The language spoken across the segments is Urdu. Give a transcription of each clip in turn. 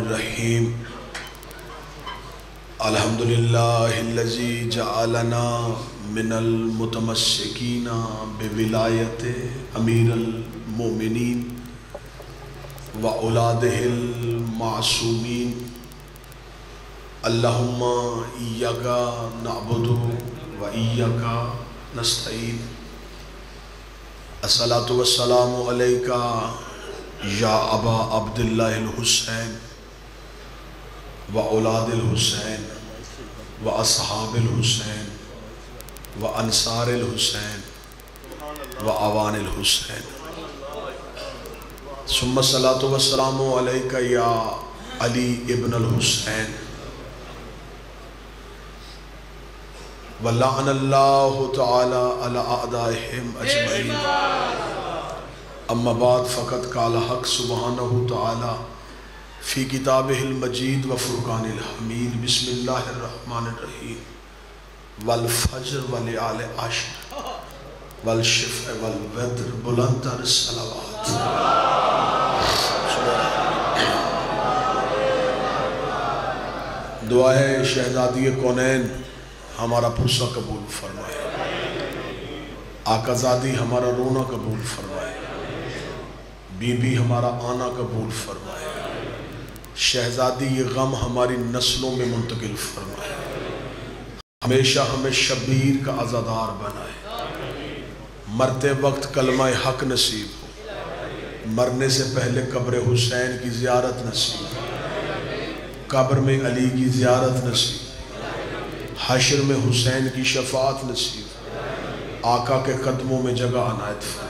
الرحیم الحمدللہ الذی جعلنا من المتمسکین بولایت امیر المؤمنین واولادہ المعصومین اللہم ایاک نعبد و ایاک نستعین الصلاۃ والسلام علیک یا ابا عبداللہ الحسین و اولاد الحسین و اصحاب الحسین و انصار الحسین و اعوان الحسین ثم الصلاۃ والسلام علیک یا علی ابن الحسین ولعن اللہ تعالی علی اعدائہم اجمعین اما بعد فقد قال حق سبحانہ تعالی فی کتابہ المجید و فرقان الحمید بسم اللہ الرحمن الرحیم والفجر ولیال عشر والشفع والوتر بلند تر الصلوات دعائے شہزادی کونین ہمارا پرسہ قبول فرمائے، آقا زادی ہمارا رونا قبول فرمائے، بی بی ہمارا آنا قبول فرمائے، شہزادی یہ غم ہماری نسلوں میں منتقل فرمائے، ہمیشہ ہمیں شبیر کا عزادار بنائے، مرتے وقت کلمہ حق نصیب ہو، مرنے سے پہلے قبر حسین کی زیارت نصیب ہو، قبر میں علی کی زیارت نصیب، حشر میں حسین کی شفاعت نصیب، آقا کے قدموں میں جگہ عنایت فرمائے۔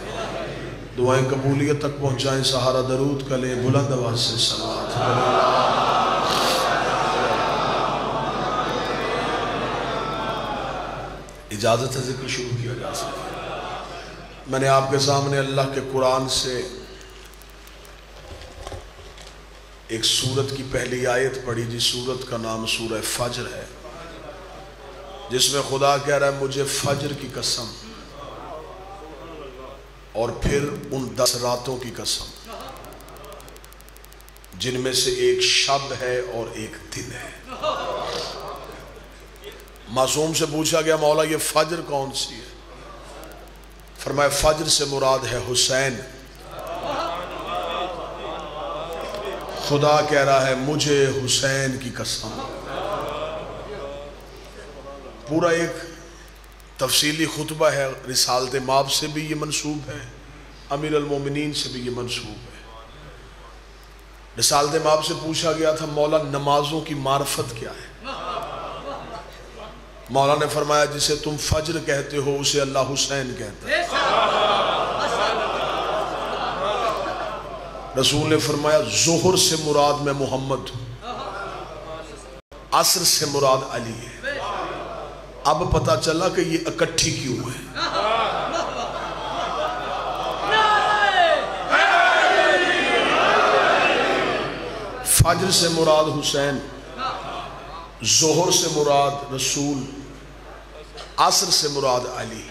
دعائیں قبولیت تک پہنچائیں، سہارا درود کلیں، بلند آواز سے صلوات اجازت ہے ذکر شروع کیا جا سکتا۔ میں نے آپ کے سامنے اللہ کے قرآن سے ایک سورت کی پہلی آیت پڑھی، جس سورت کا نام سورہ فجر ہے، جس میں خدا کہہ رہا ہے مجھے فجر کی قسم اور پھر ان 10 راتوں کی قسم جن میں سے ایک شب ہے اور ایک دن ہے۔ معصوم سے پوچھا گیا مولا یہ فجر کون سی ہے؟ فرمایا فجر سے مراد ہے حسین۔ خدا کہہ رہا ہے مجھے حسین کی قسم۔ پورا ایک تفصیلی خطبہ ہے، رسالت ماب سے بھی یہ منسوب ہے، امیر المومنین سے بھی یہ منسوب ہے۔ رسالت ماب سے پوچھا گیا تھا مولا نمازوں کی معرفت کیا ہے؟ مولا نے فرمایا جسے تم فجر کہتے ہو اسے اللہ حسین کہتا ہے۔ رسول نے فرمایا ظہر سے مراد میں محمد ہوں، عصر سے مراد علی ہے۔ اب پتا چلا کہ یہ اکٹھی کیوں ہے۔ فجر سے مراد حسین، ظہر سے مراد رسول، عصر سے مراد علی۔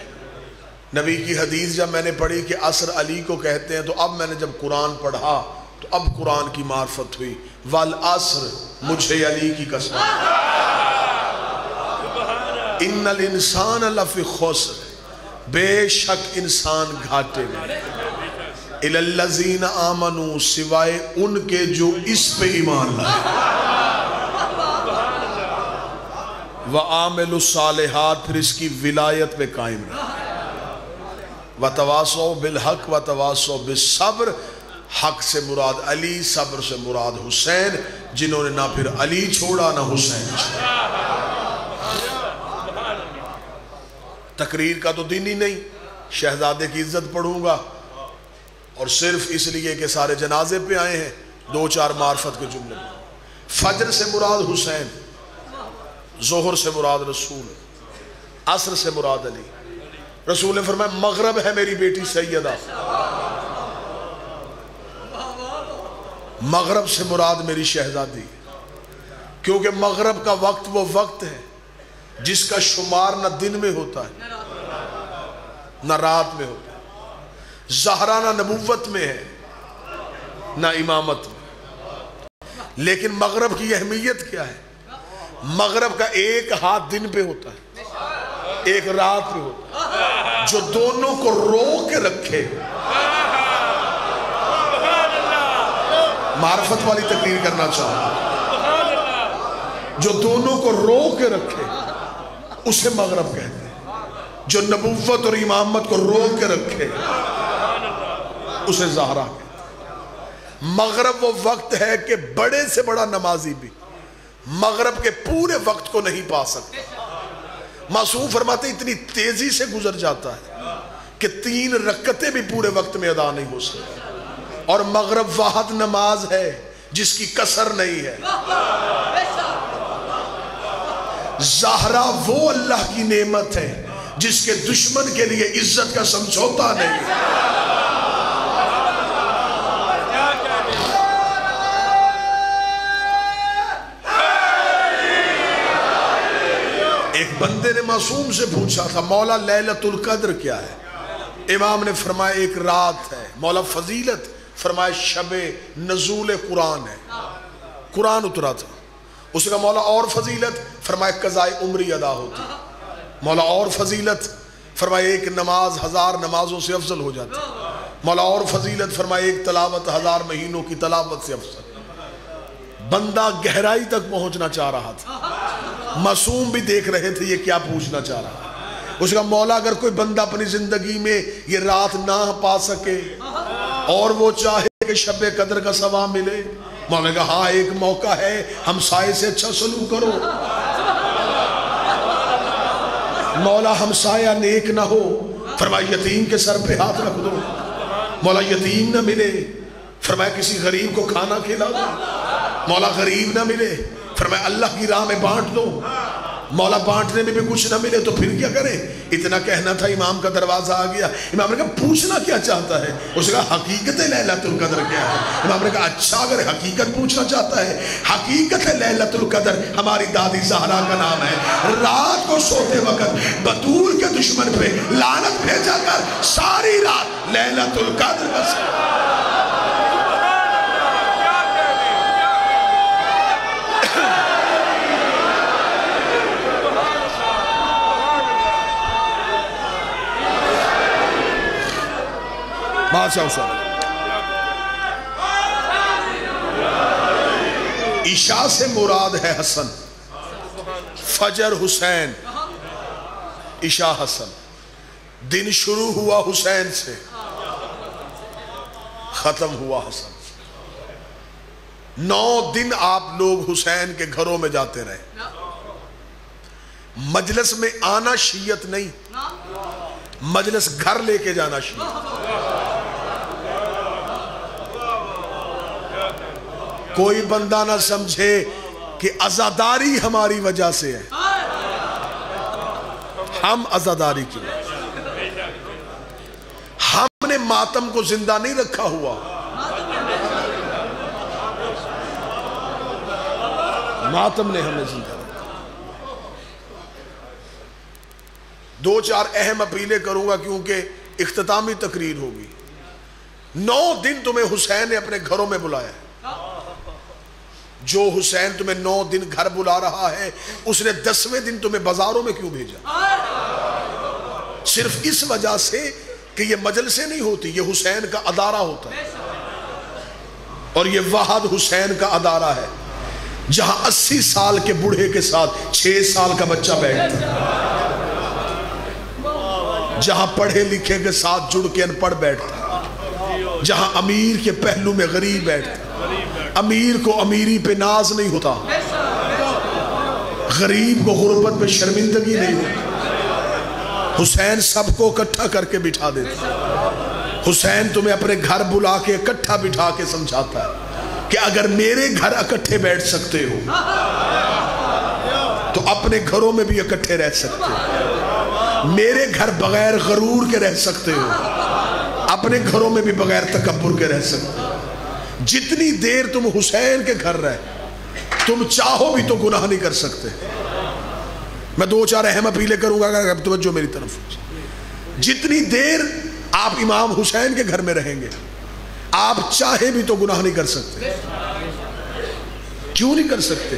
نبی کی حدیث جب میں نے پڑھی کہ عصر علی کو کہتے ہیں، تو اب میں نے جب قرآن پڑھا تو اب قرآن کی معرفت ہوئی، والعصر مجھے علی کی قسم، ان الانسان لفی خسر، بے شک انسان گھاٹے میں، الا الذین آمنوا سوائے ان کے جو اس پہ ایمان لائے، وعاملوا الصالحات پھر اس کی ولایت پہ قائم رہے، وتواصوا بالحق وتواصوا بالصبر، حق سے مراد علی، صبر سے مراد حسین، جنہوں نے نہ پھر علی چھوڑا نہ حسین چھوڑا۔ تقریر کا تو دن ہی نہیں، شہزادے کی عزت پڑھوں گا اور صرف اس لیے کہ سارے جنازے پہ آئے ہیں، 2-4 معرفت کے جملے میں۔ فجر سے مراد حسین، ظہر سے مراد رسول، عصر سے مراد علی۔ رسول نے فرمایا مغرب ہے میری بیٹی سیدہ، مغرب سے مراد میری شہزادی، کیونکہ مغرب کا وقت وہ وقت ہے جس کا شمار نہ دن میں ہوتا ہے نہ رات میں ہوتا ہے، زہرا نہ نبوت میں ہے نہ امامت میں، لیکن مغرب کی اہمیت کیا ہے؟ مغرب کا ایک ہاتھ دن پہ ہوتا ہے، ایک رات پہ ہوتا ہے، جو دونوں کو رو کے رکھے۔ معرفت والی تقریر کرنا چاہوں، جو دونوں کو رو کے رکھے اسے مغرب کہتے ہیں، جو نبوت اور امامت کو رو کے رکھے اسے زہرا کہتے ہیں۔ مغرب وہ وقت ہے کہ بڑے سے بڑا نمازی بھی مغرب کے پورے وقت کو نہیں پا سکتا۔ معصوم فرماتے ہیں اتنی تیزی سے گزر جاتا ہے کہ 3 رکعتیں بھی پورے وقت میں ادا نہیں ہو سکتی، اور مغرب واحد نماز ہے جس کی کسر نہیں ہے۔ زہرا وہ اللہ کی نعمت ہے جس کے دشمن کے لیے عزت کا سمجھوتا نہیں ہے۔ ایک بندے نے معصوم سے پوچھا تھا مولا لیلۃ القدر کیا ہے؟ امام نے فرمایا ایک رات ہے۔ مولا فضیلت فرمایا شب نزول قرآن ہے، قرآن اترا تھا۔ اس کا مولا اور فضیلت فرمایا قضائے عمری ادا ہوتی۔ مولا اور فضیلت فرمایا ایک نماز 1000 نمازوں سے افضل ہو جاتی۔ مولا اور فضیلت فرمایا ایک تلاوت 1000 مہینوں کی تلاوت سے افضل۔ بندہ گہرائی تک پہنچنا چاہ رہا تھا، معصوم بھی دیکھ رہے تھے یہ کیا پوچھنا چاہ رہا ہے۔ اس کا مولا اگر کوئی بندہ اپنی زندگی میں یہ رات نہ پا سکے اور وہ چاہے کہ شب قدر کا ثواب ملے، مولا نے کہا ہاں ایک موقع ہے، ہمسائے سے اچھا سلوک کرو۔ مولا ہمسایہ نیک نہ ہو، فرمایا یتیم کے سر پہ ہاتھ رکھ دو۔ مولا یتیم نہ ملے، فرمایا کسی غریب کو کھانا کھلا دو۔ مولا غریب نہ ملے، فرمایا اللہ کی راہ میں بانٹ دو۔ مولا بانٹنے میں بھی کچھ نہ ملے تو پھر کیا کریں؟ اتنا کہنا تھا، امام کا دروازہ آ گیا۔ امام نے کہا پوچھنا کیا چاہتا ہے؟ اس نے کہا حقیقت لیلۃ القدر کیا ہے؟ امام نے کہا اچھا اگر حقیقت پوچھنا چاہتا ہے، حقیقت لیلۃ القدر ہماری دادی زہرا کا نام ہے۔ رات کو سوتے وقت بطول کے دشمن پہ لعنت بھیجا کر ساری رات لیلۃ القدر کا بادشاہ حسین۔ عشاء سے مراد ہے حسن، فجر حسین، عشاء حسن۔ دن شروع ہوا حسین سے، ختم ہوا حسن۔ 9 دن آپ لوگ حسین کے گھروں میں جاتے رہے، مجلس میں آنا شیعت نہیں، مجلس گھر لے کے جانا شیعت۔ کوئی بندہ نہ سمجھے کہ عزاداری ہماری وجہ سے ہے، ہم عزاداری کی ہم نے ماتم کو زندہ نہیں رکھا ہوا، ماتم نے ہمیں زندہ رکھا۔ 2-4 اہم اپیلیں کروں گا کیونکہ اختتامی تقریر ہوگی۔ 9 دن تمہیں حسین نے اپنے گھروں میں بلایا ہے۔ جو حسین تمہیں 9 دن گھر بلا رہا ہے، اس نے 10ویں دن تمہیں بازاروں میں کیوں بھیجا؟ صرف اس وجہ سے کہ یہ مجلسیں نہیں ہوتی، یہ حسین کا ادارہ ہوتا ہے، اور یہ واحد حسین کا ادارہ ہے جہاں 80 سال کے بوڑھے کے ساتھ 6 سال کا بچہ بیٹھتا ہے، جہاں پڑھے لکھے کے ساتھ جڑ کے ان پڑھ بیٹھتا ہے، جہاں امیر کے پہلو میں غریب بیٹھتا ہے، امیر کو امیری پہ ناز نہیں ہوتا، غریب کو غربت پہ شرمندگی نہیں ہوتی۔ حسین سب کو اکٹھا کر کے بٹھا دیتا ہے۔ حسین تمہیں اپنے گھر بلا کے اکٹھا بٹھا کے سمجھاتا ہے کہ اگر میرے گھر اکٹھے بیٹھ سکتے ہو تو اپنے گھروں میں بھی اکٹھے رہ سکتے ہو، میرے گھر بغیر غرور کے رہ سکتے ہو، اپنے گھروں میں بھی بغیر تکبر کے رہ سکتے ہو۔ جتنی دیر تم حسین کے گھر رہے، تم چاہو بھی تو گناہ نہیں کر سکتے۔ میں 2-4 اہم اپیلیں کروں گا، اگر توجہ میری طرف۔ جتنی دیر آپ امام حسین کے گھر میں رہیں گے، آپ چاہے بھی تو گناہ نہیں کر سکتے۔ کیوں نہیں کر سکتے؟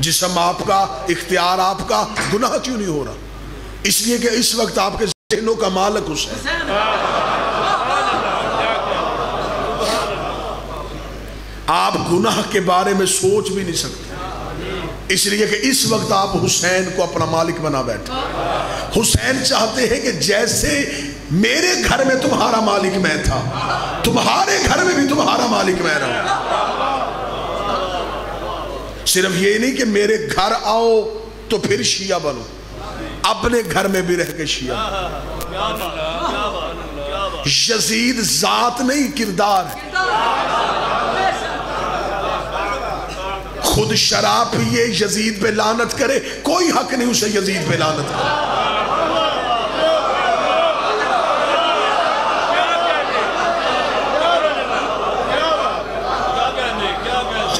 جسم آپ کا، اختیار آپ کا، گناہ کیوں نہیں ہو رہا؟ اس لیے کہ اس وقت آپ کے ذہنوں کا مالک حسین۔ آپ گناہ کے بارے میں سوچ بھی نہیں سکتے، اس لیے کہ اس وقت آپ حسین کو اپنا مالک بنا بیٹھے۔ حسین چاہتے ہیں کہ جیسے میرے گھر میں تمہارا مالک میں تھا، تمہارے گھر میں بھی تمہارا مالک میں رہا۔ صرف یہ نہیں کہ میرے گھر آؤ تو پھر شیعہ بنو، اپنے گھر میں بھی رہ کے شیعہ۔ یزید ذات نہیں، کردار ہے۔ خود شراب پیے، یزید پہ لعنت کرے، کوئی حق نہیں اسے یزید پہ لعنت کرے۔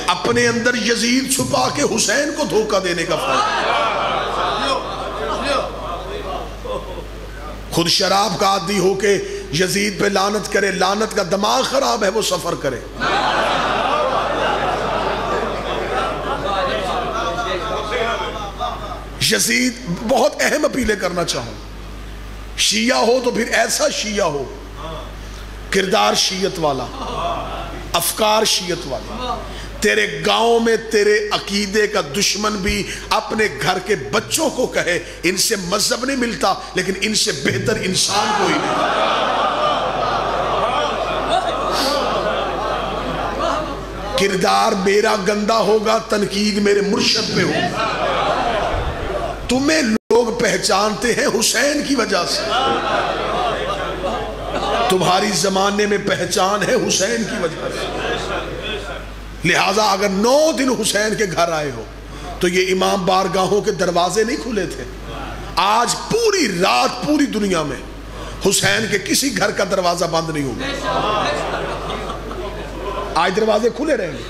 اپنے اندر یزید چھپا کے حسین کو دھوکہ دینے کا فائدہ۔ خود شراب کا عادی ہو کے یزید پہ لعنت کرے، لعنت کا دماغ خراب ہے، وہ سفر کرے۔ یزید بہت اہم اپیلیں کرنا چاہوں، شیعہ ہو تو پھر ایسا شیعہ ہو، کردار شیعت والا، افکار شیعت والا۔ تیرے گاؤں میں تیرے عقیدے کا دشمن بھی اپنے گھر کے بچوں کو کہے ان سے مذہب نہیں ملتا، لیکن ان سے بہتر انسان کوئی نہیں۔ کردار میرا گندا ہوگا، تنقید میرے مرشد پہ ہوگا۔ تمہیں لوگ پہچانتے ہیں حسین کی وجہ سے، تمہاری زمانے میں پہچان ہے حسین کی وجہ سے۔ لہٰذا اگر 9 دن حسین کے گھر آئے ہو تو یہ امام بارگاہوں کے دروازے نہیں کھلے تھے۔ آج پوری رات پوری دنیا میں حسین کے کسی گھر کا دروازہ بند نہیں ہوگا۔ آج دروازے کھلے رہیں گے۔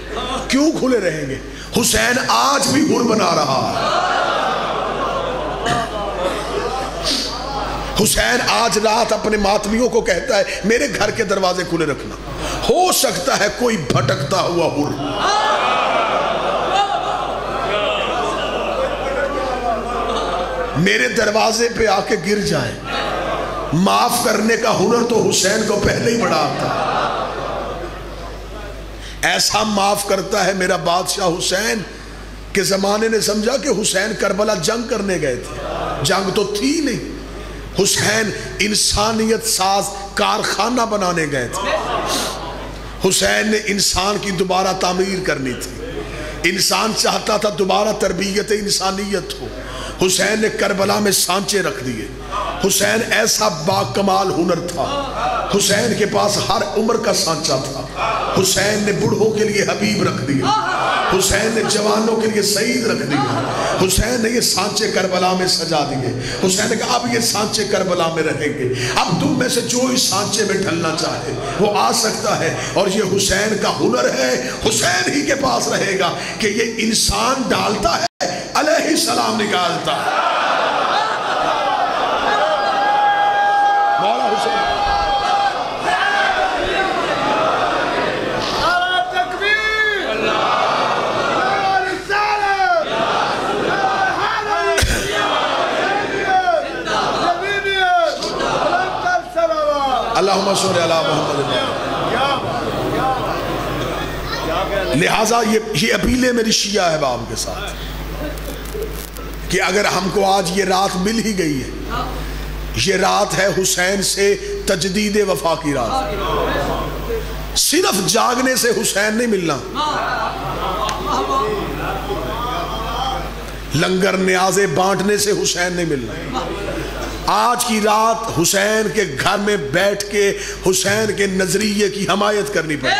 کیوں کھلے رہیں گے؟ حسین آج بھی حر بنا رہا ہے۔ حسین آج رات اپنے ماتمیوں کو کہتا ہے میرے گھر کے دروازے کھلے رکھنا، ہو سکتا ہے کوئی بھٹکتا ہوا حر میرے دروازے پہ آ کے گر جائے۔ معاف کرنے کا ہنر تو حسین کو پہلے ہی بڑا آتا ہے۔ ایسا معاف کرتا ہے میرا بادشاہ حسین کہ زمانے نے سمجھا کہ حسین کربلا جنگ کرنے گئے تھے، جنگ تو تھی نہیں، حسین انسانیت ساز کارخانہ بنانے گئے تھے۔ حسین نے انسان کی دوبارہ تعمیر کرنی تھی، انسان چاہتا تھا دوبارہ تربیت انسانیت ہو۔ حسین نے کربلا میں سانچے رکھ دیے۔ حسین ایسا باکمال ہنر تھا، حسین کے پاس ہر عمر کا سانچہ تھا۔ حسین نے بڑھوں کے لیے حبیب رکھ دیا، حسین نے جوانوں کے لیے سعید رکھ دیا۔ حسین نے یہ سانچے کربلا میں سجا دیے۔ حسین نے کہا اب یہ سانچے کربلا میں رہیں گے، اب تم میں سے جو اس سانچے میں ڈھلنا چاہے وہ آ سکتا ہے۔ اور یہ حسین کا ہنر ہے، حسین ہی کے پاس رہے گا کہ یہ انسان ڈالتا ہے، علیہ السلام نکالتا ہے۔ مولا حسین اللہم صلی علی محمد۔ لہٰذا یہ اپیلیں میری شیعہ احباب کے ساتھ کہ اگر ہم کو آج یہ رات مل ہی گئی ہے، یہ رات ہے حسین سے تجدید وفا کی رات۔ صرف جاگنے سے حسین نہیں ملنا، لنگر نیازے بانٹنے سے حسین نہیں ملنا۔ آج کی رات حسین کے گھر میں بیٹھ کے حسین کے نظریے کی حمایت کرنی پڑے،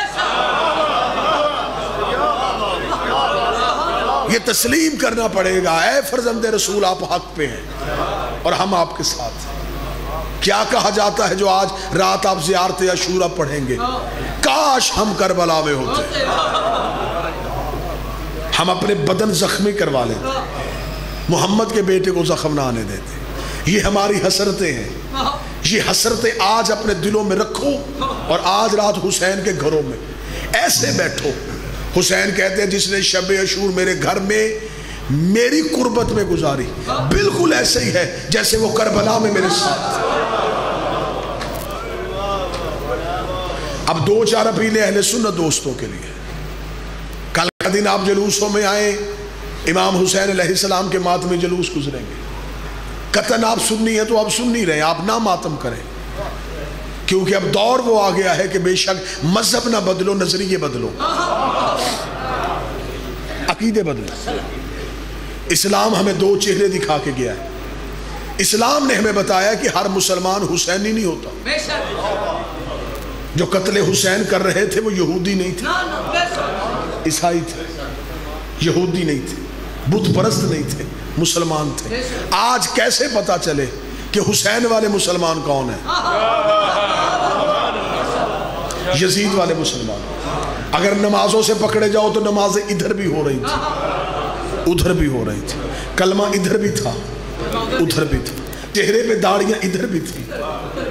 یہ تسلیم کرنا پڑے گا اے فرزند رسول آپ حق پہ ہیں اور ہم آپ کے ساتھ ہیں۔ کیا کہا جاتا ہے جو آج رات آپ زیارت عاشورہ پڑھیں گے؟ کاش ہم کربلا میں ہوتے، ہم اپنے بدن زخمی کروا لیتے، محمد کے بیٹے کو زخم نہ آنے دیتے۔ یہ ہماری حسرتیں ہیں، یہ حسرتیں آج اپنے دلوں میں رکھو اور آج رات حسین کے گھروں میں ایسے بیٹھو، حسین کہتے ہیں جس نے شب عاشور میرے گھر میں میری قربت میں گزاری بالکل ایسے ہی ہے جیسے وہ کربلا میں میرے ساتھ. اب دو چار اپیلیں اہل سنت دوستوں کے لیے. کل کا دن آپ جلوسوں میں آئیں, امام حسین علیہ السلام کے ماتمی جلوس گزریں گے. قطعاً آپ سنی ہیں تو آپ سننی رہیں, آپ نہ ماتم کریں, کیونکہ اب دور وہ آ گیا ہے کہ بے شک مذہب نہ بدلو, نظریے بدلو, عقیدے بدلو. اسلام ہمیں دو چہرے دکھا کے گیا ہے. اسلام نے ہمیں بتایا کہ ہر مسلمان حسینی نہیں ہوتا. جو قتل حسین کر رہے تھے وہ یہودی نہیں تھے, عیسائی تھے, یہودی نہیں تھے, بت پرست نہیں تھے, مسلمان تھے. آج کیسے پتا چلے کہ حسین والے مسلمان کون ہیں؟ یزید والے مسلمان. اگر نمازوں سے پکڑے جاؤ تو نمازیں ادھر بھی ہو رہی تھی, ادھر بھی ہو رہی تھی, کلمہ ادھر بھی تھا, ادھر بھی تھا, چہرے پہ داڑیاں ادھر بھی تھی,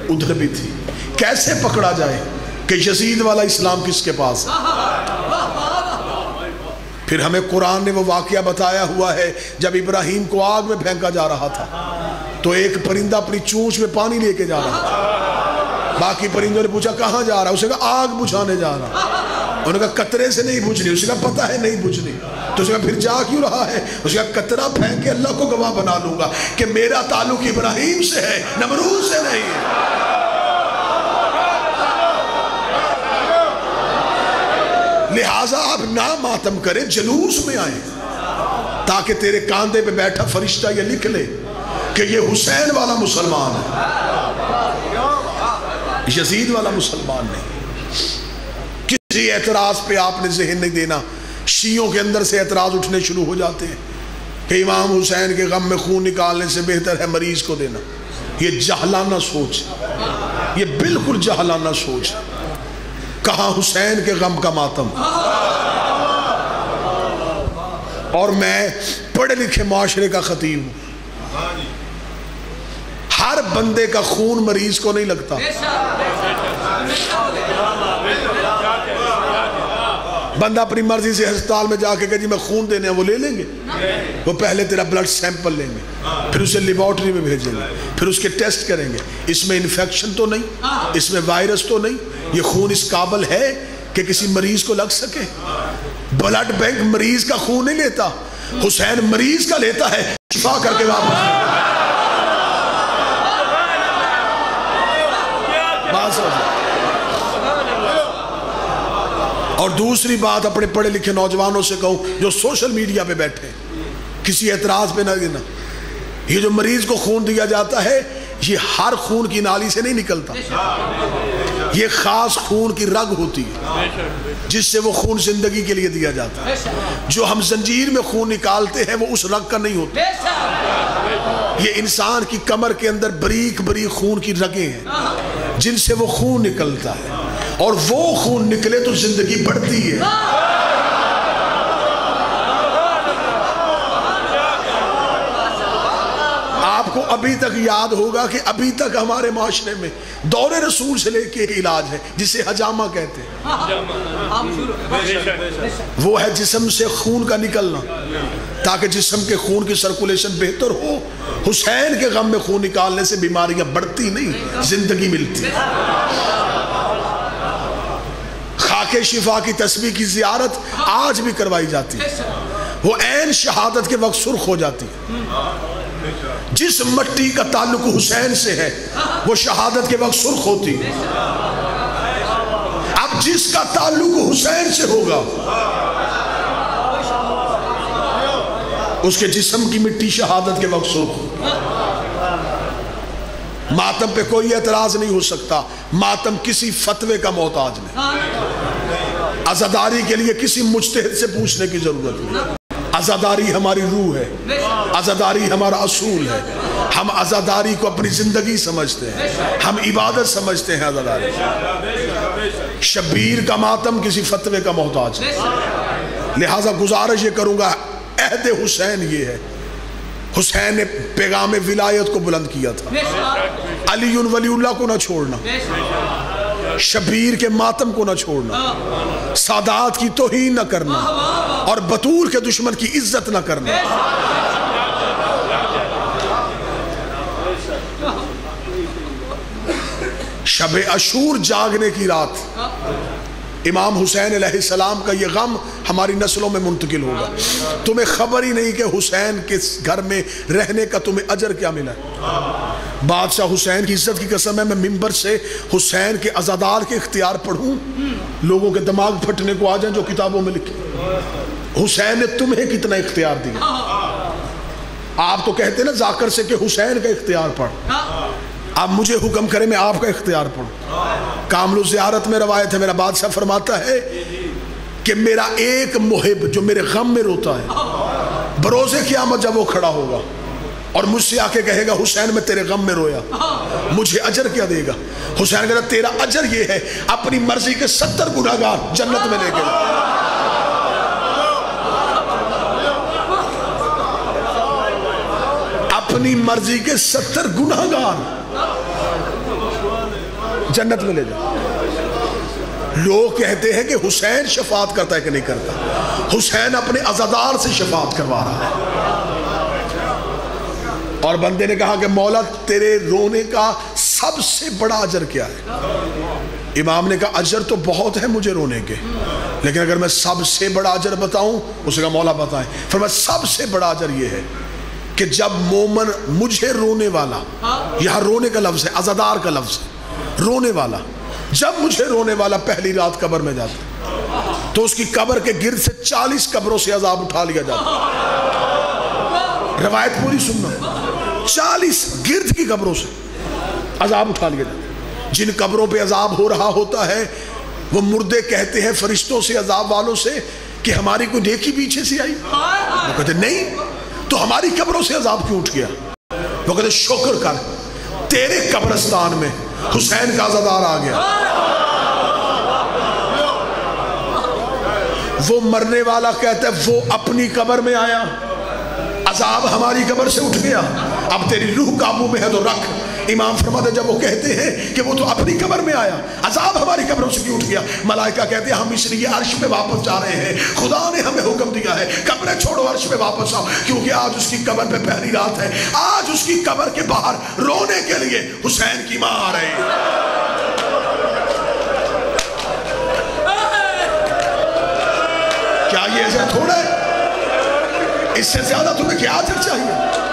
ادھر بھی تھی. کیسے پکڑا جائے کہ یزید والا اسلام کس کے پاس ہے؟ پھر ہمیں قرآن نے وہ واقعہ بتایا ہوا ہے جب ابراہیم کو آگ میں پھینکا جا رہا تھا تو ایک پرندہ اپنی چونچ میں پانی لے کے جا رہا تھا. باقی پرندوں نے پوچھا کہاں جا رہا؟ اسے کہا آگ بجھانے جا رہا. انہوں نے کہا قطرے سے نہیں بجھنی. اسے کہا پتہ ہے نہیں بجھنی. تو اسے کہا پھر جا کیوں رہا ہے؟ اسے کہا قطرہ پھینک کے اللہ کو گواہ بنا لوں گا کہ میرا تعلق ابراہیم سے ہے, نمرود سے نہیں. لہٰذا آپ نہ ماتم کریں, جلوس میں آئیں تاکہ تیرے کاندھے پہ بیٹھا فرشتہ یہ لکھ لے کہ یہ حسین والا مسلمان ہے, یزید والا مسلمان نہیں. کسی اعتراض پہ آپ نے ذہن نہیں دینا. شیعوں کے اندر سے اعتراض اٹھنے شروع ہو جاتے ہیں کہ امام حسین کے غم میں خون نکالنے سے بہتر ہے مریض کو دینا. یہ جہلانہ سوچ, یہ بالکل جہلانہ سوچ. کہاں حسین کے غم کا ماتم. اور میں پڑھے لکھے معاشرے کا خطیب ہوں. ہر بندے کا خون مریض کو نہیں لگتا. بندہ اپنی مرضی سے ہسپتال میں جا کے کہ جی میں خون دینے ہیں, وہ لے لیں گے؟ وہ پہلے تیرا بلڈ سیمپل لیں گے, پھر اسے لیبارٹری میں بھیجیں گے, پھر اس کے ٹیسٹ کریں گے. اس میں انفیکشن تو نہیں, اس میں وائرس تو نہیں, یہ خون اس قابل ہے کہ کسی مریض کو لگ سکے؟ بلڈ بینک مریض کا خون نہیں لیتا, حسین مریض کا لیتا ہے, شفا کر کے واپس. اور دوسری بات اپنے پڑھے لکھے نوجوانوں سے کہوں جو سوشل میڈیا پہ بیٹھے, کسی اعتراض پہ نہ دینا. یہ جو مریض کو خون دیا جاتا ہے یہ ہر خون کی نالی سے نہیں نکلتا, یہ خاص خون کی رگ ہوتی ہے جس سے وہ خون زندگی کے لیے دیا جاتا ہے. جو ہم زنجیر میں خون نکالتے ہیں وہ اس رگ کا نہیں ہوتا. یہ انسان کی کمر کے اندر بریک بریک خون کی رگیں ہیں جن سے وہ خون نکلتا ہے, اور وہ خون نکلے تو زندگی بڑھتی ہے. آپ کو ابھی تک یاد ہوگا کہ ابھی تک ہمارے معاشرے میں دور رسول سے لے کے علاج ہے جسے حجامہ کہتے ہیں. وہ ہے جسم سے خون کا نکلنا تاکہ جسم کے خون کی سرکولیشن بہتر ہو. حسین کے غم میں خون نکالنے سے بیماریاں بڑھتی نہیں, زندگی ملتی. خاک شفا کی تسبیح کی زیارت آج بھی کروائی جاتی ہے, وہ عین شہادت کے وقت سرخ ہو جاتی ہے. جس مٹی کا تعلق حسین سے ہے وہ شہادت کے وقت سرخ ہوتی ہے. اب جس کا تعلق حسین سے ہوگا اس کے جسم کی مٹی شہادت کے وقت سرخ ہوگی. ماتم پہ کوئی اعتراض نہیں ہو سکتا. ماتم کسی فتوے کا محتاج نہیں. عزاداری کے لیے کسی مجتہد سے پوچھنے کی ضرورت نہیں. عزاداری ہماری روح ہے, عزاداری ہمارا اصول ہے. ہم عزاداری کو اپنی زندگی سمجھتے ہیں, ہم عبادت سمجھتے ہیں. عزاداری شبیر کا ماتم کسی فتوے کا محتاج ہے. لہٰذا گزارش یہ کروں گا, عہد حسین یہ ہے. حسین نے پیغام ولایت کو بلند کیا تھا. علی ولی اللہ کو نہ چھوڑنا. شبیر کے ماتم کو نہ چھوڑنا، سادات کی توہین نہ کرنا، اور بطول کے دشمن کی عزت نہ کرنا۔ شب عاشور جاگنے کی رات امام حسین علیہ السلام کا یہ غم ہماری نسلوں میں منتقل ہوگا۔ تمہیں خبر ہی نہیں کہ حسین کے گھر میں رہنے کا تمہیں اجر کیا ملا ہے۔ بادشاہ حسین کی عزت کی قسم ہے، میں ممبر سے حسین کے عزادار کے اختیار پڑھوں، لوگوں کے دماغ پھٹنے کو آ جائیں جو کتابوں میں لکھے۔ حسین نے تمہیں کتنا اختیار دیا؟ آپ تو کہتے ہیں نا ذاکر سے کہ حسین کا اختیار پڑھ، آپ مجھے حکم کریں میں آپ کا اختیار پڑھوں۔ کامل الزیارت میں روایت ہے، میرا بادشاہ فرماتا ہے کہ میرا ایک محب جو میرے غم میں روتا ہے، بروز قیامت جب وہ کھڑا ہوگا اور مجھ سے آ کے کہے گا حسین میں تیرے غم میں رویا، مجھے اجر کیا دے گا؟ حسین کہتا تیرا اجر یہ ہے اپنی مرضی کے 70 گناہگار جنت میں لے گئے۔ اپنی مرضی کے 70 گناہگار جنت میں لے جائے۔ لوگ کہتے ہیں کہ حسین شفاعت کرتا ہے کہ نہیں کرتا؟ حسین اپنے عزادار سے شفاعت کروا رہا ہے۔ اور بندے نے کہا کہ مولا تیرے رونے کا سب سے بڑا اجر کیا ہے؟ امام نے کہا اجر تو بہت ہے مجھے رونے کے، لیکن اگر میں سب سے بڑا اجر بتاؤں، اسے کہا مولا بتائیں۔ فرمایا سب سے بڑا اجر یہ ہے کہ جب مومن مجھے رونے والا، یہاں رونے کا لفظ ہے، عزادار کا لفظ ہے، رونے والا، جب مجھے رونے والا پہلی رات قبر میں جاتا تو اس کی قبر کے گرد سے 40 قبروں سے عذاب اٹھا لیا جاتا۔ روایت پوری سننا، 40 گرد کی قبروں سے عذاب اٹھا لیا جاتا۔ جن قبروں پہ عذاب ہو رہا ہوتا ہے وہ مردے کہتے ہیں فرشتوں سے، عذاب والوں سے کہ ہماری کوئی نیکی پیچھے سے آئی؟ وہ کہتے نہیں تو ہماری قبروں سے عذاب کیوں اٹھ گیا؟ وہ کہتے شکر کر تیرے قبرستان میں حسین کا عزادار آ گیا۔ وہ مرنے والا کہتا ہے وہ اپنی قبر میں آیا، عذاب ہماری قبر سے اٹھ گیا، اب تیری روح قابو میں ہے تو رکھ۔ امام فرماتے جب وہ کہتے ہیں کہ وہ تو اپنی قبر میں آیا، عذاب ہماری قبروں سے کیوں اٹھ گیا؟ ملائکہ کہتے ہیں ہم اس لیے عرش پہ واپس جا رہے ہیں، خدا نے ہمیں حکم دیا ہے قبریں چھوڑو عرش پہ واپس آؤ، کیونکہ آج اس کی قبر پہ پہلی رات ہے، آج اس کی قبر کے باہر رونے کے لیے حسین کی ماں آ رہی ہے۔ کیا یہ ایسا تھوڑا ہے؟ اس سے زیادہ تمہیں کیا اجر چاہیے؟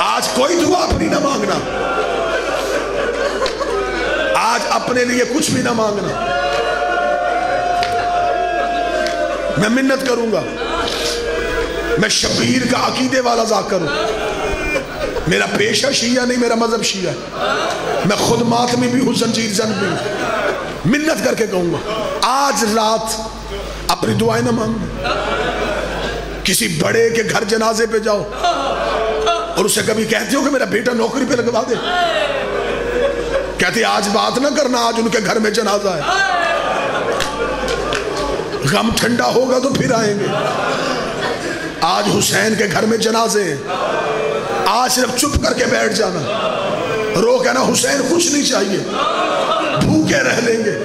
آج کوئی دعا اپنی نہ مانگنا، آج اپنے لیے کچھ بھی نہ مانگنا۔ میں منت کروں گا، میں شبیر کا عقیدے والا ذاکر ہوں، میرا پیشہ شیعہ نہیں، میرا مذہب شیعہ ہے، میں خود ماتمی بھی ہوں، زنجیر زن بھی ہوں۔ منت کر کے کہوں گا آج رات اپنی دعائیں نہ مانگنا۔ کسی بڑے کے گھر جنازے پہ جاؤ اور اسے کبھی کہتے ہو کہ میرا بیٹا نوکری پہ لگوا دے، کہتے آج بات نہ کرنا، آج ان کے گھر میں جنازہ ہے، غم ٹھنڈا ہوگا تو پھر آئیں گے۔ آج حسین کے گھر میں جنازے ہیں، آج صرف چپ کر کے بیٹھ جانا، رو کہنا حسین کچھ نہیں چاہیے، بھوکے رہ لیں گے،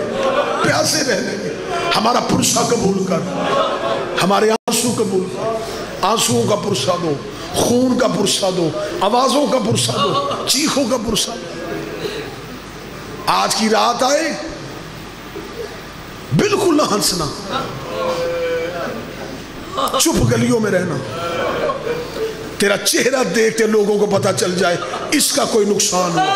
پیاسے رہ لیں گے، ہمارا پرسہ قبول کر، ہمارے آنسو قبول کر، آنسوؤں کا پرسہ دو، خون کا پرسہ دو، آوازوں کا پرسہ دو، چیخوں کا پرسہ دو۔ آج کی رات آئے بالکل نہ ہنسنا، چپ گلیوں میں رہنا، تیرا چہرہ دیکھ کے لوگوں کو پتہ چل جائے اس کا کوئی نقصان ہوا۔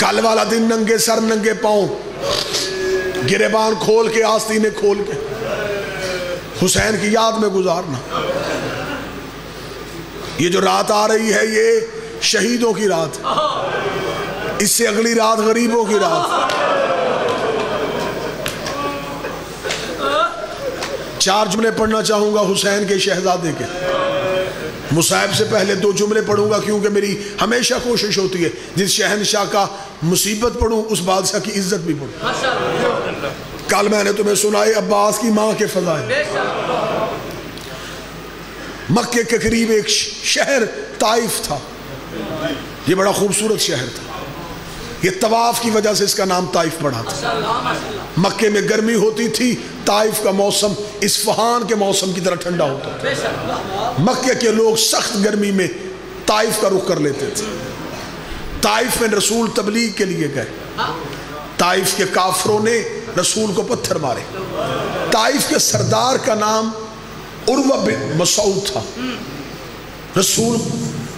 کل والا دن ننگے سر ننگے پاؤں، گریبان کھول کے، آستینیں کھول کے حسین کی یاد میں گزارنا۔ یہ جو رات آ رہی ہے یہ شہیدوں کی رات، اس سے اگلی رات غریبوں کی رات۔ 4 جملے پڑھنا چاہوں گا حسین کے شہزادے کے، مصائب سے پہلے 2 جملے پڑھوں گا کیونکہ میری ہمیشہ کوشش ہوتی ہے جس شہنشاہ کا مصیبت پڑھوں اس بادشاہ کی عزت بھی پڑھوں۔ کل میں نے تمہیں سنائے عباس کی ماں کے فضائل، مکے کے قریب ایک شہر طائف تھا، یہ بڑا خوبصورت شہر تھا، یہ طواف کی وجہ سے اس کا نام طائف پڑا تھا۔ مکے میں گرمی ہوتی تھی، طائف کا موسم اصفہان کے موسم کی طرح ٹھنڈا ہوتا تھا۔ مکے کے لوگ سخت گرمی میں طائف کا رخ کر لیتے تھے۔ طائف میں رسول تبلیغ کے لیے گئے، طائف کے کافروں نے رسول کو پتھر مارے۔ طائف کے سردار کا نام عروہ بن مسعود تھا۔ رسول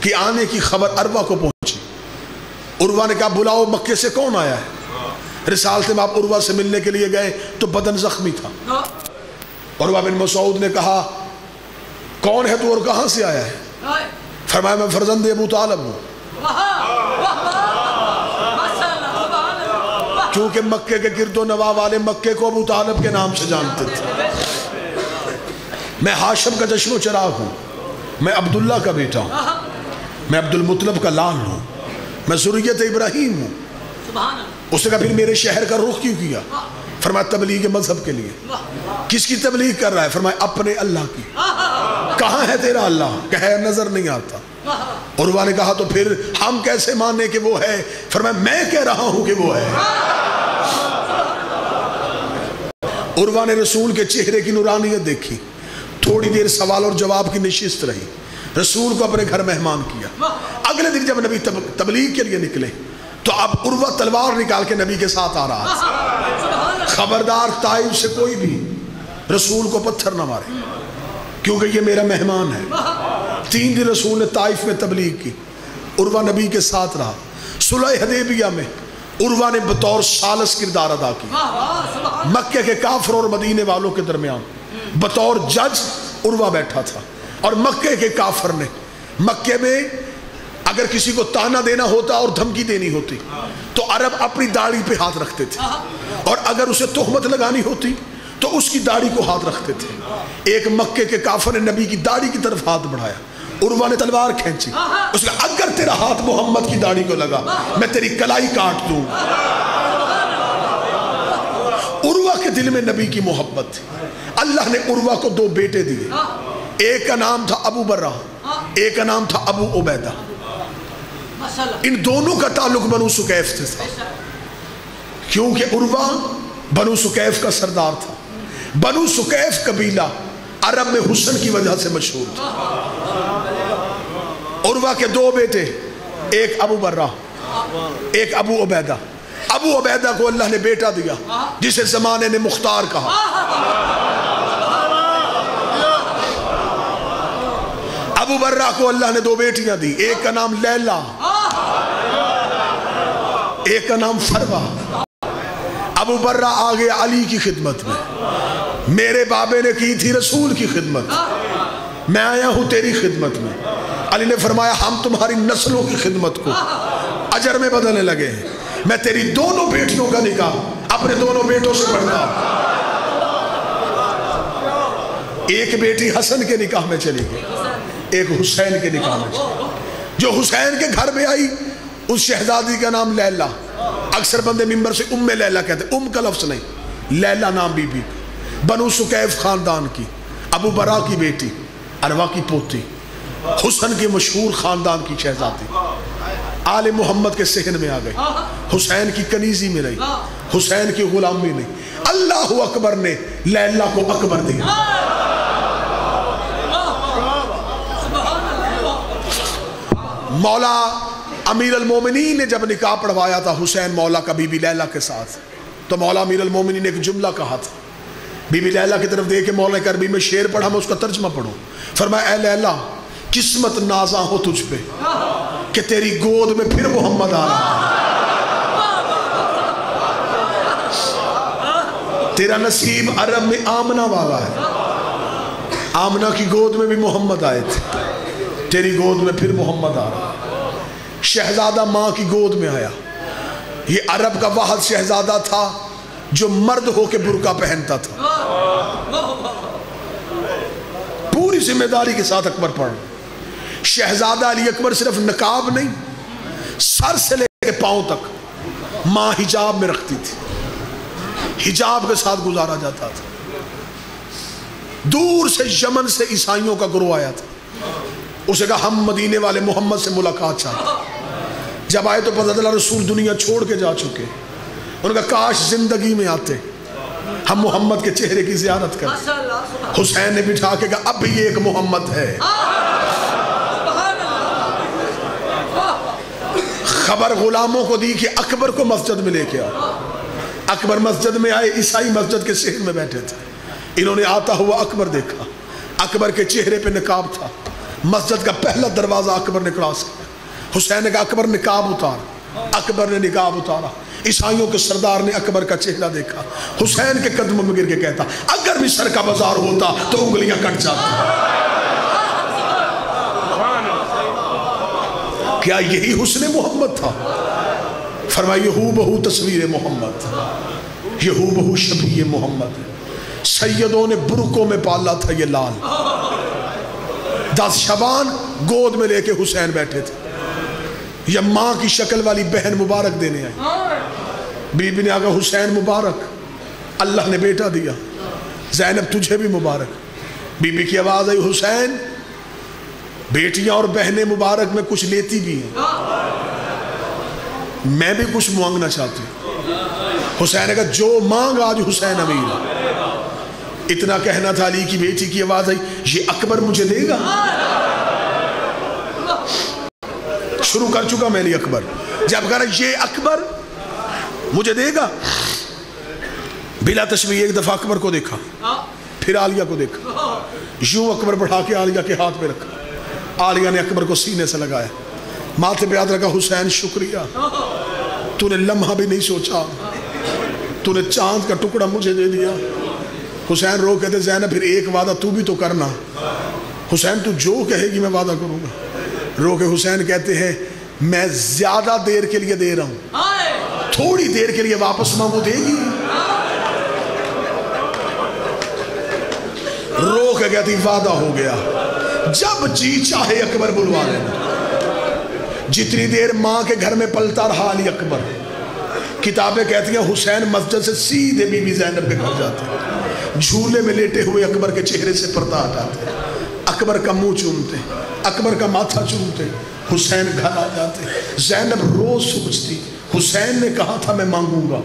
کی آنے کی خبر عروہ کو پہنچی۔ عروہ نے کہا بلاؤ مکے سے کون آیا ہے؟ رسالت میں آپ عروہ سے ملنے کے لیے گئے تو بدن زخمی تھا۔ عروہ بن مسعود نے کہا کون ہے تو اور کہاں سے آیا ہے؟ فرمایا میں فرزند ابو طالب ہوں۔ کیونکہ مکے کے گرد و نواح والے مکے کو ابو طالب کے نام سے جانتے تھے۔ میں ہاشم کا جشن و چراغ ہوں، میں عبداللہ کا بیٹا ہوں، میں عبد المطلب کا لال ہوں، میں ذریت ابراہیم ہوں۔ اس نے کہا پھر میرے شہر کا رخ کیوں کیا؟ فرمایا تبلیغ مذہب کے لیے۔ کس کی تبلیغ کر رہا ہے؟ فرمایا اپنے اللہ کی۔ کہاں ہے تیرا اللہ؟ کہے نظر نہیں آتا۔ عروہ نے کہا تو پھر ہم کیسے مانے کہ وہ ہے؟ فرمایا میں کہہ رہا ہوں کہ وہ ہے۔ عروہ نے رسول کے چہرے کی نورانیت دیکھی، تھوڑی دیر سوال اور جواب کی نشست رہی، رسول کو اپنے گھر مہمان کیا۔ اگلے دن جب نبی تبلیغ کے لیے نکلے تو اب عروہ تلوار نکال کے نبی کے ساتھ آ رہا تھا۔ خبردار طائف سے کوئی بھی رسول کو پتھر نہ مارے، کیونکہ یہ میرا مہمان ہے۔ 3 دن رسول نے طائف میں تبلیغ کی، عروہ نبی کے ساتھ رہا۔ صلح حدیبیہ میں عروہ نے بطور ثالث کردار ادا کیا۔ مکے کے کافر اور مدینے والوں کے درمیان بطور جج عروہ بیٹھا تھا، اور مکے کے کافر نے، مکے میں اگر کسی کو تانا دینا ہوتا اور دھمکی دینی ہوتی تو عرب اپنی داڑھی پہ ہاتھ رکھتے تھے، اور اگر اسے تہمت لگانی ہوتی تو اس کی داڑھی کو ہاتھ رکھتے تھے۔ ایک مکے کے کافر نے نبی کی داڑھی کی طرف ہاتھ بڑھایا، عروہ نے تلوار کھینچی، اس نے کہا اگر تیرا ہاتھ محمد کی داڑھی کو لگا میں تیری کلائی کاٹ دوں۔ عروہ کے دل میں نبی کی محبت تھی۔ اللہ نے عروہ کو 2 بیٹے دیے، ایک کا نام تھا ابو برہ، ایک کا نام تھا ابو عبیدہ۔ ان دونوں کا تعلق بنو سکیف سے تھا، کیونکہ عروہ بنو سکیف کا سردار تھا۔ بنو سکیف قبیلہ عرب میں حسن کی وجہ سے مشہور تھا۔ عروہ کے 2 بیٹے، ایک ابو برہ ایک ابو عبیدہ۔ ابو عبیدہ کو اللہ نے بیٹا دیا جسے زمانے نے مختار کہا۔ ابو برہ کو اللہ نے 2 بیٹیاں دی، ایک کا نام لیلہ، ایک کا نام فروہ۔ ابو برہ آگے علی کی خدمت میں، میرے بابے نے کی تھی رسول کی خدمت، میں آیا ہوں تیری خدمت میں۔ علی نے فرمایا ہم تمہاری نسلوں کی خدمت کو اجر میں بدلنے لگے ہیں، میں تیری دونوں بیٹیوں کا نکاح اپنے دونوں بیٹوں سے پڑھتا ہوں۔ ایک بیٹی حسن کے نکاح میں چلی گئی، ایک حسین کے نکاح میں چلی گئی۔ جو حسین کے گھر میں آئی اس شہزادی کا نام لیلہ، اکثر بندے ممبر سے ام لیلہ کہتے ہیں، ام کا لفظ نہیں، لیلہ نام بی بی، بنو سکیف خاندان کی، ابو برہ کی بیٹی، عروہ کی پوتی، حسن کے مشہور خاندان کی شہزادی، آل محمد کے صحن میں آ گئی، حسین کی کنیزی میں رہی، حسین کی غلامی نہیں۔ اللہ اکبر نے لیلہ کو اکبر دیا۔ مولا امیر المومنین نے جب نکاح پڑھوایا تھا حسین مولا کا بی بی لیلہ کے ساتھ، تو مولا امیر المومنین نے ایک جملہ کہا تھا، بی بی لیلہ کی طرف دیکھ کے مولا عربی میں شعر پڑھا، میں اس کا ترجمہ پڑھوں۔ فرمایا اے لیلہ قسمت نازاں ہو تجھ پہ کہ تیری گود میں پھر محمد آ رہا ہے، تیرا نصیب عرب میں آمنہ والا ہے، آمنہ کی گود میں بھی محمد آئے تھے، تیری گود میں پھر محمد آ رہا ہے۔ شہزادہ ماں کی گود میں آیا، یہ عرب کا واحد شہزادہ تھا جو مرد ہو کے برقع پہنتا تھا۔ پوری ذمہ داری کے ساتھ اکبر پڑھ، شہزادہ علی اکبر صرف نقاب نہیں، سر سے لے کے پاؤں تک ماں حجاب میں رکھتی تھی، حجاب کے ساتھ گزارا جاتا تھا۔ دور سے یمن سے عیسائیوں کا گروہ آیا تھا، اسے کہا ہم مدینے والے محمد سے ملاقات چاہتے. جب آئے تو پتہ چلا رسول دنیا چھوڑ کے جا چکے. انہوں نے کہا کاش زندگی میں آتے, ہم محمد کے چہرے کی زیارت کرتے. حسین نے بٹھا کے کہا اب بھی یہ ایک محمد ہے. خبر غلاموں کو دی کہ اکبر کو مسجد میں لے کے آؤ. اکبر مسجد میں آئے, عیسائی مسجد کے صحن میں بیٹھے تھے. انہوں نے آتا ہوا اکبر دیکھا. اکبر کے چہرے پہ نقاب تھا. مسجد کا پہلا دروازہ اکبر نے کراس کیا. حسین نے کہا اکبر نقاب اتار. اکبر نے نقاب اتارا. عیسائیوں کے سردار نے اکبر کا چہرہ دیکھا. حسین کے قدموں میں گر کے کہتا اگر بھی سر کا بازار ہوتا تو انگلیاں کٹ جاتی. کیا یہی حسن محمد تھا؟ فرمایا یہو بہو تصویر محمد, یہو بہو شبیہ محمد. سیدوں نے برکوں میں پالا تھا یہ لال. 10 شبان گود میں لے کے حسین بیٹھے تھے. یا ماں کی شکل والی بہن مبارک دینے آئی. بی بی نے آگا حسین مبارک, اللہ نے بیٹا دیا. زینب تجھے بھی مبارک. بی بی کی آواز آئی حسین بیٹیاں اور بہنیں مبارک میں کچھ لیتی بھی ہیں, میں بھی کچھ مانگنا چاہتی ہوں. حسین نے کہا جو مانگ آج حسین امیر. اتنا کہنا تھا, علی کی بیٹی کی آواز آئی یہ اکبر مجھے دے گا. شروع کر چکا میں نے اکبر. جب کہا رہا یہ اکبر مجھے دے گا, بلا تشبیہ ایک دفعہ اکبر کو دیکھا, پھر عالیہ کو دیکھا. یوں اکبر بڑھا کے عالیہ کے ہاتھ پہ رکھا. عالیہ نے اکبر کو سینے سے لگایا, ماتھے پہ یاد رکھا حسین شکریہ, تو نے لمحہ بھی نہیں سوچا, تو نے چاند کا ٹکڑا مجھے دے دیا. حسین رو کہتے زینب پھر ایک وعدہ تو بھی تو کرنا. حسین تو جو کہے گی میں وعدہ کروں گا. رو کے حسین کہتے ہیں میں زیادہ دیر کے لیے دے رہا ہوں, تھوڑی دیر کے لیے واپس مانگو دے گی. رو کے کہتی وعدہ ہو گیا, جب جی چاہے اکبر بلوا لینا. جتنی دیر ماں کے گھر میں پلتا رہا علی اکبر. کتابیں کہتی ہیں حسین مسجد سے سیدھے بی بی زینب کے گھر جاتے, جھولے میں لیٹے ہوئے اکبر کے چہرے سے پردہ ہٹاتے, اکبر کا منہ چومتے, اکبر کا ماتھا چومتے, حسین گھر آ جاتے. زینب روز سوچتی حسین نے کہا تھا میں مانگوں گا,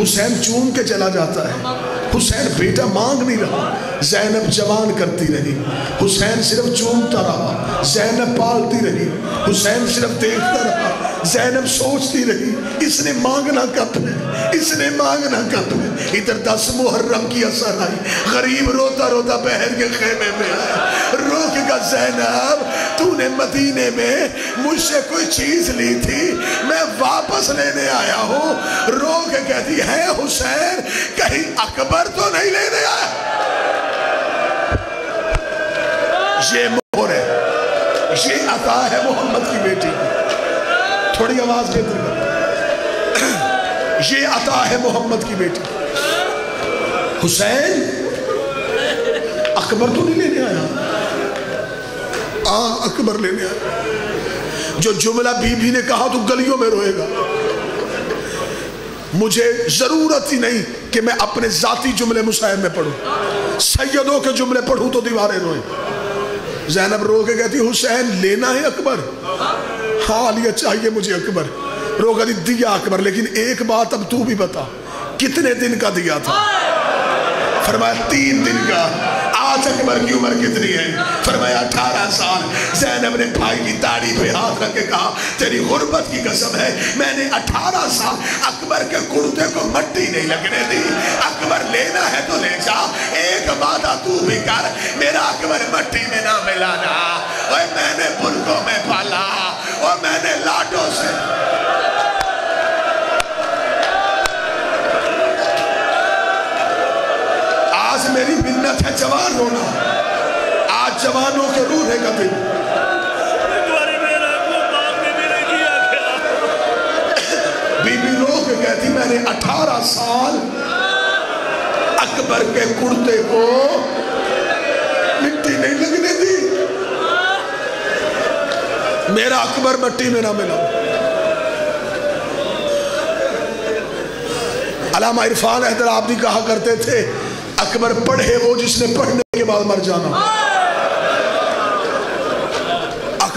حسین چوم کے چلا جاتا ہے, حسین بیٹا مانگ نہیں رہا. زینب جوان کرتی رہی, حسین صرف چومتا رہا. زینب پالتی رہی, حسین صرف دیکھتا رہا. زینب سوچتی رہی اس نے مانگنا کب ہے, اس نے مانگنا کب ہے. ادھر 10 محرم کی اثر آئی, غریب روتا روتا بہن کے خیمے میں آیا. رو کے کہا زینب تو نے مدینے میں مجھ سے کوئی چیز لی تھی, میں واپس لینے آیا ہوں. رو کے کہتی ہے حسین کہیں اکبر تو نہیں لینے آیا. یہ مہر ہے, یہ عطا ہے محمد کی بیٹی کی. تھوڑی آواز کے اندر یہ عطا ہے محمد کی بیٹی. حسین اکبر تو نہیں لینے آیا, اکبر لینے آیا. جو جملہ بی بی نے کہا تو گلیوں میں روئے گا. مجھے ضرورت ہی نہیں کہ میں اپنے ذاتی جملے مصاحب میں پڑھوں, سیدوں کے جملے پڑھوں تو دیواریں روئیں. زینب رو کے کہتی حسین لینا ہے اکبر. ہاں علیہ چاہیے مجھے اکبر. رو کہتی دیا اکبر, لیکن ایک بات اب تو بھی بتا کتنے دن کا دیا تھا. فرمایا 3 دن کا. آج اکبر کی عمر کتنی ہے؟ فرمایا 18 سال. زینب نے بھائی کی داڑھی پہ ہاتھ رکھ کے کہا تیری غربت کی قسم ہے میں نے 18 سال اکبر کے کرتے کو مٹی نہیں لگنے دی. اکبر لینا ہے تو لے جا, ایک وعدہ تو بھی کر میرا اکبر مٹی میں نہ ملانا. اور میں نے بلکوں میں پالا اور میں نے لاٹوں سے. آج میری منت ہے جوان ہونا, آج جوانوں کے روح کا دن. بی بی رو کے کہتی میں نے 18 سال اکبر کے کرتے کو مٹی نہیں لگنے دی, میرا اکبر مٹی میں نہ ملا. علامہ عرفان حیدر آبادی کہا کرتے تھے اکبر پڑھے وہ جس نے پڑھنے کے بعد مر جانا.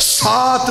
7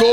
2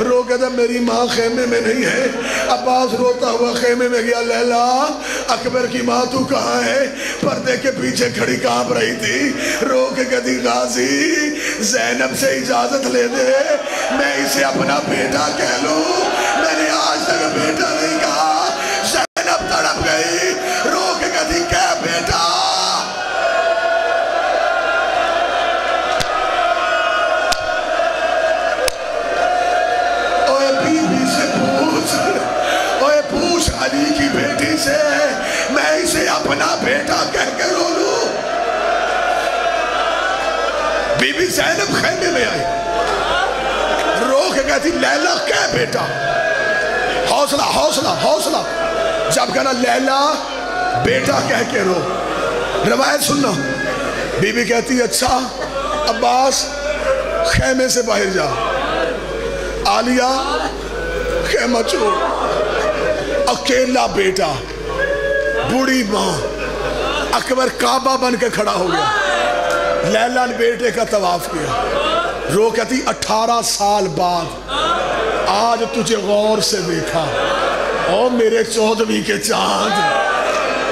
رو کہتا میری ماں خیمے میں نہیں ہے. عباس روتا ہوا خیمے میں گیا. لیلا اکبر کی ماں تو کہاں ہے؟ پردے کے پیچھے کھڑی کانپ رہی تھی. رو کے کہتی غازی زینب سے اجازت لے دے, میں اسے اپنا بیٹا کہہ لوں. میں نے آج تک بیٹا نہیں کہا. زینب تڑپ گئی. رو کے کہتی کیا بیٹا؟ اوے بی بی سے پوچھ, اوے پوچھ علی کی بیٹی سے, میں اسے اپنا بیٹا کہہ کے رو لوں. بی بی زینب خیمے میں آئی. رو کے کہتی لیلا کیا بیٹا؟ حوصلہ حوصلہ حوصلہ. جب کہنا لیلا بیٹا کہہ کے رو. روایت سننا. بی بی کہتی اچھا عباس خیمے سے باہر جا. عالیہ خیمہ چھوڑ. اکیلا بیٹا, بوڑھی ماں. اکبر کعبہ بن کے کھڑا ہو گیا. لیلا نے بیٹے کا طواف کیا. رو کہتی 18 سال بعد آج تجھے غور سے دیکھا. او میرے 14ویں کے چاند,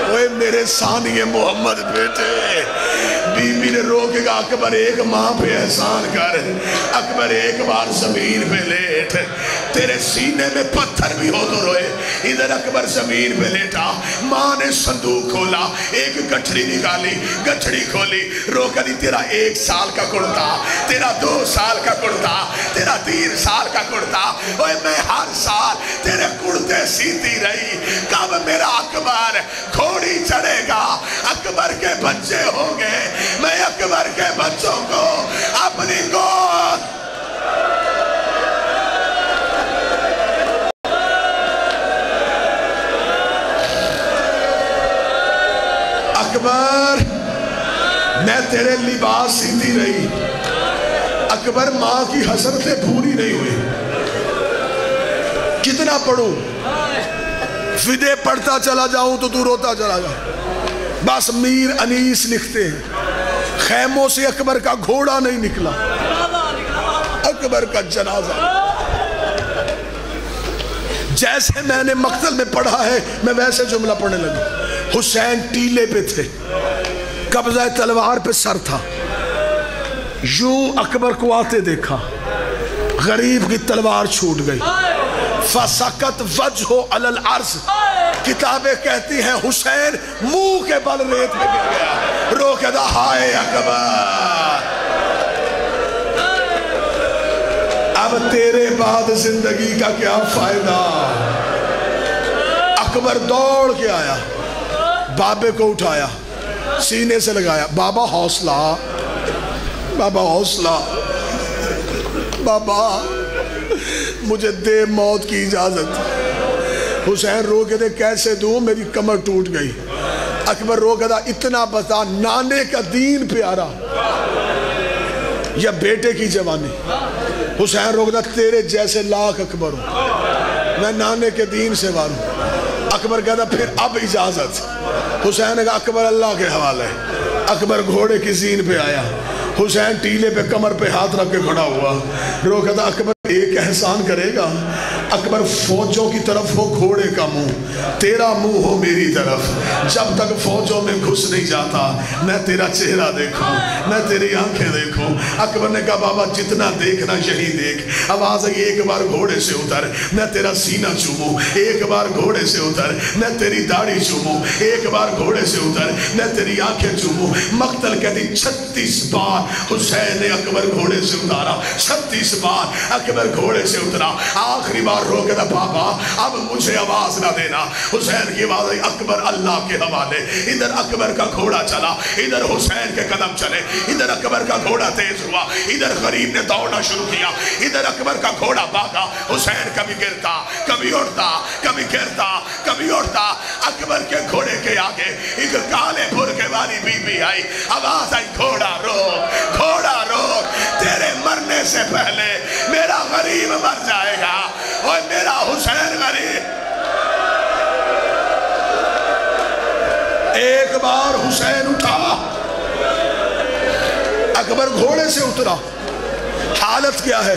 اوے میرے ثانی محمد بیٹے. بی بی نے رو کے کہا اکبر ایک ماں پہ احسان کر. اکبر ایک بار زمین پہ لیٹ. تیرے سینے میں پتھر بھی ہو تو روئے. ادھر اکبر زمین پہ لیٹا. ماں نے صندوق کھولا, ایک گٹھڑی نکالی, گٹھڑی کھولی. رو کہتی تیرا 1 سال کا کرتا, تیرا 2 سال کا کرتا, تیرا 3 سال کا کرتا. اوے میں ہر سال تیرے کرتے سیتی رہی. کب میرا اکبر گھوڑی چڑھے گا؟ اکبر کے بچے ہوں گے, میں اکبر کے بچوں کو اپنی گود. اکبر میں تیرے لباس سیتی رہی. اکبر ماں کی حسرتیں پوری نہیں ہوئی. کتنا پڑھوں؟ فدے پڑھتا چلا جاؤں تو تو روتا چلا جا. بس میر انیس لکھتے ہیں خیموں سے اکبر کا گھوڑا نہیں نکلا, اکبر کا جنازہ. جیسے میں نے مقتل میں پڑھا ہے میں ویسے جملہ پڑھنے لگا. حسین ٹیلے پہ تھے, قبضہ تلوار پہ سر تھا. یوں اکبر کو آتے دیکھا, غریب کی تلوار چھوٹ گئی. فَسَقَتْ وَجْهُ عَلَى الْعَرْضِ. کتابیں کہتی ہیں حسین منہ کے بل ریت میں گر گیا. رو کے دا ہائے اکبر, اب تیرے بعد زندگی کا کیا فائدہ. اکبر دوڑ کے آیا, بابے کو اٹھایا, سینے سے لگایا. بابا حوصلہ, بابا حوصلہ, بابا مجھے دے موت کی اجازت. حسین رو کے دے کیسے دوں, میری کمر ٹوٹ گئی. اکبر رو کے دا اتنا بتا, نانے کا دین پیارا یا بیٹے کی جوانی. حسین رو کے دا تیرے جیسے لاکھ اکبر ہوں, میں نانے کے دین سے وار ہوں. اکبر کہتا پھر اب اجازت. حسین نے کہا اکبر اللہ کے حوالے. اکبر گھوڑے کی زین پہ آیا. حسین ٹیلے پہ کمر پہ ہاتھ رکھ کے کھڑا ہوا. رو کہتا اکبر ایک احسان کرے گا. اکبر فوجوں کی طرف ہو گھوڑے کا منہ, تیرا منہ ہو میری طرف. جب تک فوجوں میں گھس نہیں جاتا میں تیرا چہرہ دیکھوں, میں تیری آنکھیں دیکھوں. اکبر نے کہا بابا جتنا دیکھنا یہی دیکھ. آواز آئی ایک بار گھوڑے سے اتر, میں تیرا سینہ چوموں. ایک بار گھوڑے سے اتر, میں تیری داڑھی چوموں. ایک بار گھوڑے سے اتر, میں تیری آنکھیں چوموں. مقتل کہتی 36 بار حسین نے اکبر گھوڑے سے اتارا. 36 بار اکبر گھوڑے سے اترا. آخری بار رو کے دا بابا اب مجھے آواز نہ دینا. حسین کی آواز آئی اکبر اللہ کے حوالے. ادھر اکبر کا گھوڑا چلا, ادھر حسین کے قدم چلے. ادھر اکبر کا گھوڑا تیز ہوا, ادھر غریب نے دوڑنا شروع کیا. ادھر اکبر کا گھوڑا بھاگا. حسین کبھی گرتا, کبھی اڑتا, کبھی گرتا, کبھی اڑتا. اکبر کے گھوڑے کے آگے ایک کالے برقعے والی بی بی آئی. آواز آئی گھوڑا روک, گھوڑا روک, تیرے مرنے سے پہلے میرا غریب مر جائے گا. اور میرا حسین غریب. ایک بار حسین اٹھا, اکبر گھوڑے سے اترا. حالت کیا ہے؟